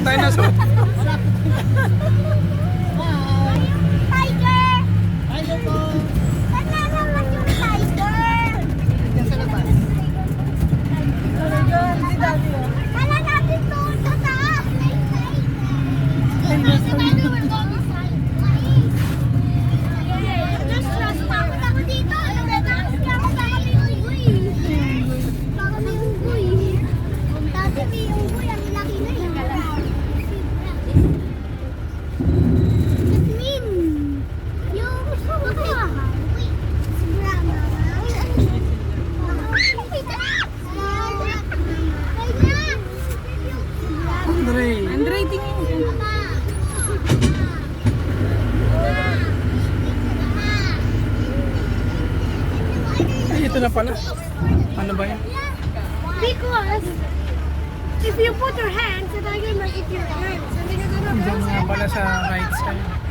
Dinosaur. Tiger! Tiger po! Sana naman yung tiger! Yan sa labas. Kala natin doon sa taas! Stress pa ako dito! Nagtatakot ako baka may unggoy! Baka may unggoy! Dati may unggoy, ang laki na yun! Jasmine! Yung suha! Andre. Andre, tingin. Ay, ito na pala. Ano ba yan? Because if you put your hands, the tiger might eat your hands. And then you're gonna Diyan nga pala sa right side.